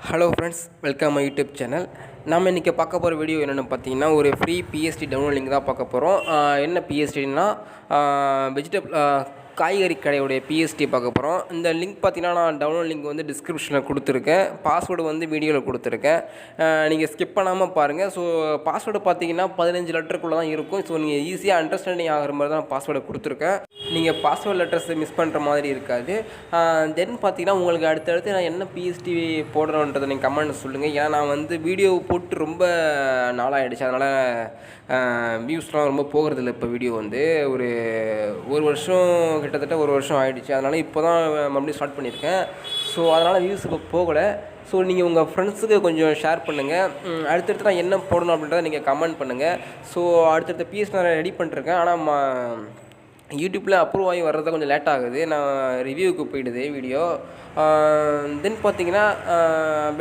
Hello friends, welcome my YouTube channel. நம்ம இன்றைக்கி பார்க்க போகிற வீடியோ என்னென்னு பார்த்தீங்கன்னா, ஒரு ஃப்ரீ பிஎஸ்டி டவுன்லோட் லிங்க் தான் பார்க்க போகிறோம். என்ன பிஎஸ்டின்னா வெஜிடபிள் காய்கறி கடையுடைய பிஎஸ்டி பார்க்க போகிறோம். இந்த லிங்க் பார்த்தீங்கன்னா, நான் டவுன்லோட் லிங்க் வந்து டிஸ்கிரிப்ஷனில் கொடுத்துருக்கேன். பாஸ்வேர்டு வந்து வீடியோவில் கொடுத்துருக்கேன். நீங்கள் ஸ்கிப் பண்ணாமல் பாருங்கள். ஸோ பாஸ்வேர்டு பார்த்தீங்கன்னா 15 லெட்டருக்குள்ளே தான் இருக்கும். ஸோ நீங்கள் ஈஸியாக அண்டர்ஸ்டாண்டிங் ஆகிற மாதிரி தான் பாஸ்வேர்டை கொடுத்துருக்கேன். நீங்கள் பாஸ்வேர்ட் லெட்டர்ஸை மிஸ் பண்ணுற மாதிரி இருக்காது. தென் பார்த்தீங்கன்னா, உங்களுக்கு அடுத்தடுத்து நான் என்ன பிஎஸ்டி போடுறோன்றதை நீங்கள் கமெண்ட் சொல்லுங்கள். ஏன்னா நான் வந்து வீடியோ போட்டு ரொம்ப நாளாகிடுச்சு. அதனால் வியூஸ்லாம் ரொம்ப போகிறதில்ல. இப்போ வீடியோ வந்து ஒரு வருஷம் கிட்டத்தட்ட ஒரு வருஷம் ஆகிடுச்சு. அதனால் இப்போ தான் மறுபடியும் ஸ்டார்ட் பண்ணியிருக்கேன். ஸோ அதனால் வியூஸ் இப்போ போகலை. ஸோ நீங்கள் உங்கள் ஃப்ரெண்ட்ஸுக்கு கொஞ்சம் ஷேர் பண்ணுங்கள். அடுத்தடுத்து நான் என்ன போடணும் அப்படின்றத நீங்கள் கமெண்ட் பண்ணுங்கள். ஸோ அடுத்தடுத்த பிஎஸ் நான் ரெடி பண்ணிருக்கேன். ஆனால் யூடியூப்பில் அப்ரூவ் ஆகி வர்றது கொஞ்சம் லேட் ஆகுது. நான் ரிவ்யூவுக்கு போயிடுது வீடியோ. தென் பார்த்தீங்கன்னா,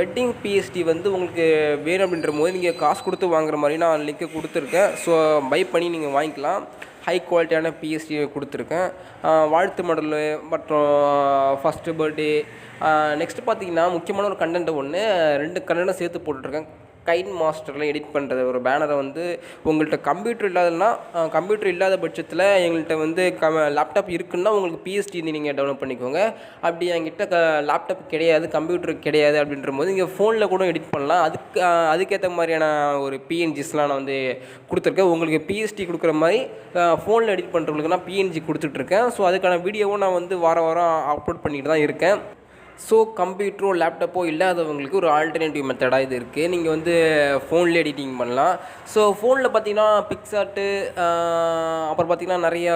வெட்டிங் பிஎஸ்டி வந்து உங்களுக்கு வேணும் அப்படின்ற போது நீங்கள் காசு கொடுத்து வாங்குற மாதிரி நான் லிங்க்கு கொடுத்துருக்கேன். ஸோ பை பண்ணி நீங்கள் வாங்கிக்கலாம். ஹை குவாலிட்டியான பிஎஸ்டி கொடுத்துருக்கேன். வாழ்த்து மடல் மற்றும் ஃபஸ்ட்டு பர்த்டே. நெக்ஸ்ட்டு பார்த்தீங்கன்னா, முக்கியமான ஒரு கண்டென்ட் 2 கண்டென்ட்டும் சேர்த்து போட்டுட்ருக்கேன். கைன் மாஸ்டரில் எடிட் பண்ணுறது ஒரு பேனரை வந்து உங்கள்கிட்ட கம்ப்யூட்டர் இல்லாதனா, கம்ப்யூட்டர் இல்லாத பட்சத்தில் எங்கள்கிட்ட வந்து லேப்டாப் இருக்குன்னா உங்களுக்கு பிஎஸ்டி நீங்கள் டெவலப் பண்ணிக்கோங்க. அப்படி என்கிட்ட லேப்டாப் கிடையாது, கம்ப்யூட்டர் கிடையாது அப்படின்ற போது நீங்கள் ஃபோனில் கூட எடிட் பண்ணலாம். அதுக்கேற்ற மாதிரியான ஒரு பிஎன்ஜிஸ்லாம் நான் வந்து கொடுத்துருக்கேன். உங்களுக்கு பிஎஸ்டி கொடுக்குற மாதிரி ஃபோனில் எடிட் பண்ணுறவங்களுக்கு நான் பிஎன்ஜி கொடுத்துட்ருக்கேன். ஸோ அதுக்கான வீடியோவும் நான் வந்து வாரம் அப்லோட் பண்ணிட்டு தான் இருக்கேன். ஸோ கம்ப்யூட்டரோ லேப்டாப்போ இல்லாதவங்களுக்கு ஒரு ஆல்டர்னேட்டிவ் மெத்தடாக இது இருக்குது. நீங்கள் வந்து ஃபோன்லேயே எடிட்டிங் பண்ணலாம். ஸோ ஃபோனில் பார்த்தீங்கன்னா பிக்சார்ட்டு, அப்புறம் பார்த்திங்கன்னா நிறையா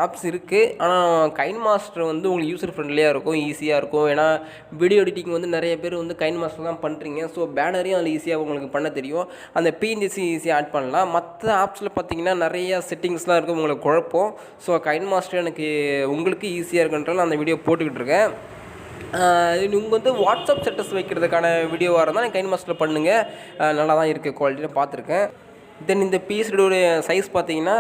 ஆப்ஸ் இருக்குது. ஆனால் கைன் மாஸ்டர் வந்து உங்களுக்கு யூசர் ஃப்ரெண்ட்லியாக இருக்கும், ஈஸியாக இருக்கும். ஏன்னா வீடியோ எடிட்டிங் வந்து நிறைய பேர் வந்து கைன் மாஸ்டர் தான் பண்ணுறீங்க. ஸோ பேனரையும் அதில் ஈஸியாக உங்களுக்கு பண்ண தெரியும். அந்த பிஎன்ஜிசி ஈஸியாக ஆட் பண்ணலாம். மற்ற ஆப்ஸில் பார்த்தீங்கன்னா நிறையா செட்டிங்ஸ்லாம் இருக்குது, உங்களுக்கு குழப்பம். ஸோ கைன் மாஸ்டர் எனக்கு உங்களுக்கு ஈஸியாக இருக்குன்றால அந்த வீடியோ போட்டுக்கிட்டு இருக்கேன். நீங்கள் வந்து வாட்ஸ்அப் ஸ்டேட்டஸ் வைக்கிறதுக்கான வீடியோவாக இருந்தால் நீங்கள் கைன் மாஸ்டரில் பண்ணுங்கள். நல்லா தான் இருக்குது, குவாலிட்டியாக பார்த்துருக்கேன். தென் இந்த பிஎஸ்டியோடைய சைஸ் பார்த்தீங்கன்னா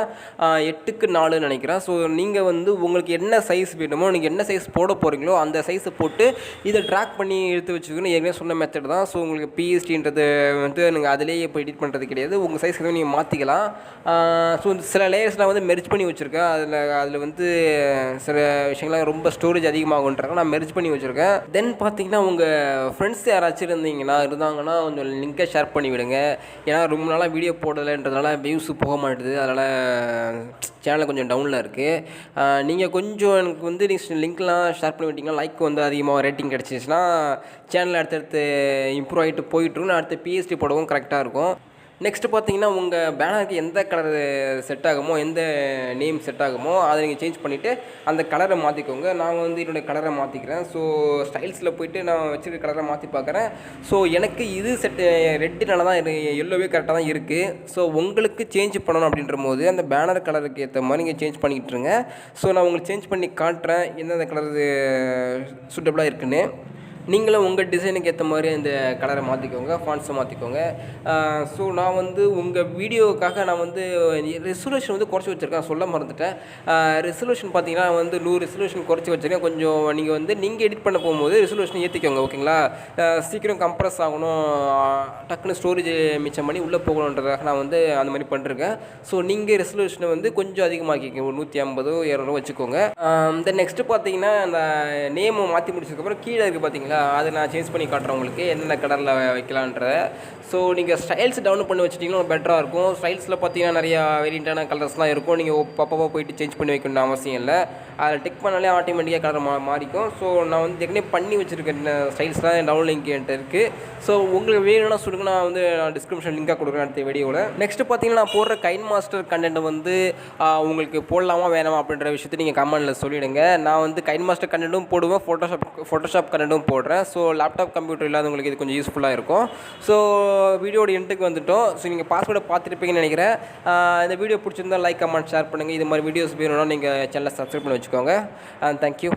8x4 நினைக்கிறேன். ஸோ நீங்கள் வந்து உங்களுக்கு என்ன சைஸ் வேணுமோ, நீங்கள் என்ன சைஸ் போட போகிறீங்களோ அந்த சைஸை போட்டு இதை ட்ராக் பண்ணி எடுத்து வச்சுக்கணும். ஏற்கனவே சொன்ன மெத்தட் தான். ஸோ உங்களுக்கு பிஎஸ்டின்றது வந்து நீங்கள் அதிலேயே இப்போ எடிட் பண்ணுறது கிடையாது. உங்கள் சைஸ் எதுவும் நீங்கள் மாற்றிக்கலாம். ஸோ சில லேயர்ஸ்லாம் வந்து மெர்ஜ் பண்ணி வச்சுருக்கேன். அதில் வந்து சில விஷயங்கள்லாம் ரொம்ப ஸ்டோரேஜ் அதிகமாகுன்றாங்க, நான் மெர்ஜ் பண்ணி வச்சுருக்கேன். தென் பார்த்தீங்கன்னா, உங்கள் ஃப்ரெண்ட்ஸ் யாராச்சும் இருந்தாங்கன்னா கொஞ்சம் லிங்கை ஷேர் பண்ணி விடுங்க. ஏன்னா ரொம்ப நாளாக வீடியோ போடலைன்றதுனால வியூஸு போக மாட்டுது. அதனால் சேனல் கொஞ்சம் டவுனில் இருக்குது. நீங்கள் கொஞ்சம் எனக்கு வந்து லிங்க்லாம் ஷேர் பண்ணி விட்டிங்கன்னா, லைக் வந்து அதிகமாக ரேட்டிங் கிடச்சிச்சின்னா சேனல் அடுத்தடுத்து இம்ப்ரூவ் ஆகிட்டு போயிட்டுரும். அடுத்து பிஎஸ்டி போடவும் கரெக்டாக இருக்கும். நெக்ஸ்ட்டு பார்த்தீங்கன்னா, உங்கள் பேனருக்கு எந்த கலர் செட் ஆகுமோ, எந்த நேம் செட் ஆகுமோ அதை நீங்கள் சேஞ்ச் பண்ணிவிட்டு அந்த கலரை மாற்றிக்கோங்க. நான் வந்து என்னுடைய கலரை மாற்றிக்கிறேன். ஸோ ஸ்டைல்ஸில் போய்ட்டு நான் வச்சுருக்க கலரை மாற்றி பார்க்குறேன். ஸோ எனக்கு இது ரெட்டுனால தான் எல்லோவே கரெக்டாக தான் இருக்குது. ஸோ உங்களுக்கு சேஞ்ச் பண்ணணும் அப்படின்ற போது அந்த பேனர் கலருக்கு ஏற்ற மாதிரி நீங்கள் சேஞ்ச் பண்ணிக்கிட்டுருங்க. ஸோ நான் உங்களுக்கு சேஞ்ச் பண்ணி காட்டுறேன் எந்தெந்த கலர் சூட்டபுளாக இருக்குன்னு. நீங்களும் உங்கள் டிசைனுக்கு ஏற்ற மாதிரி இந்த கலரை மாற்றிக்கோங்க, ஃபாண்ட்ஸை மாற்றிக்கோங்க. ஸோ நான் வந்து உங்கள் வீடியோவுக்காக நான் வந்து ரெசல்யூஷன் வந்து குறைச்சி வச்சுருக்கேன், சொல்ல மறந்துட்டேன். ரெசல்யூஷன் பார்த்தீங்கன்னா வந்து 100 ரெசல்யூஷன் குறைச்சி வச்சுருக்கேன். கொஞ்சம் நீங்கள் எடிட் பண்ண போகும்போது ரெசல்யூஷன் ஏற்றிக்கோங்க, ஓகேங்களா? சீக்கிரம் கம்ப்ரஸ் ஆகணும், டக்குன்னு ஸ்டோரேஜ் மிச்சம் பண்ணி உள்ளே போகணுன்றதுக்காக நான் வந்து அந்த மாதிரி பண்ணிருக்கேன். ஸோ நீங்கள் ரெசல்யூஷனை வந்து கொஞ்சம் அதிகமாக்கிக்கோங்க, ஒரு 150 200 வச்சுக்கோங்க. தென் நெக்ஸ்ட்டு பார்த்தீங்கன்னா, அந்த நேமை மாற்றி முடிச்சதுக்கப்புறம் கீழே இருக்குது பார்த்தீங்களா, அதை நான் சேஞ்ச் பண்ணி காட்டுறேன் உங்களுக்கு என்னென்ன கலரில் வைக்கலான்றத. ஸோ நீங்கள் ஸ்டைல்ஸ் டவுன்லோட் பண்ணி வச்சுட்டிங்கன்னா பெட்டராக இருக்கும். ஸ்டைல்ஸில் பார்த்தீங்கன்னா நிறையா வேரியண்ட்டான கலர்ஸ்லாம் இருக்கும். நீங்கள் அப்பப்போ போயிட்டு சேஞ்ச் பண்ணி வைக்கணும்னு அவசியம் இல்லை. அதில் டிக் பண்ணாலே ஆட்டோமேட்டிக்காக கலர் மாறிக்கும். ஸோ நான் வந்து ஏற்கனவே பண்ணி வச்சுருக்கேன் ஸ்டைல்ஸ்லாம் டவுன்லோட் லிங்க் என்கிட்ட இருக்குது. ஸோ உங்களுக்கு வேணும்னா சொல்லுங்க, நான் வந்து டிஸ்கிரிப்ஷன் லிங்காக கொடுக்குறேன் அடுத்த வீடியோவில். நெக்ஸ்ட்டு பார்த்தீங்கன்னா, நான் போடுற கைன் மாஸ்டர் கண்டென்ட் வந்து உங்களுக்கு போடலாமா வேணாமா அப்படின்ற விஷயத்தை நீங்கள் கமெண்டில் சொல்லிவிடுங்க. நான் வந்து கைன் மாஸ்டர் கண்டென்ட்டும் போடுவேன், ஃபோட்டோஷாப் கண்டென்ட்டும் போடுறேன். ஸோ லேப்டாப் கம்ப்யூட்டர் இல்லாதவங்களுக்கு இது கொஞ்சம் யூஸ்ஃபுல்லாக இருக்கும். ஸோ வீடியோட எண்டுக்கு வந்துவிட்டோம். ஸோ நீங்கள் பாஸ்வேர்டை பார்த்துருப்பீங்கன்னு நினைக்கிறேன். இந்த வீடியோ பிடிச்சிருந்தால் லைக், கமெண்ட், ஷேர் பண்ணுங்கள். இது மாதிரி வீடியோஸ் வேணும்னா நீங்கள் சேனலை சப்ஸ்கிரைப் பண்ணி வச்சுக்கோங்க. தேங்க்யூ.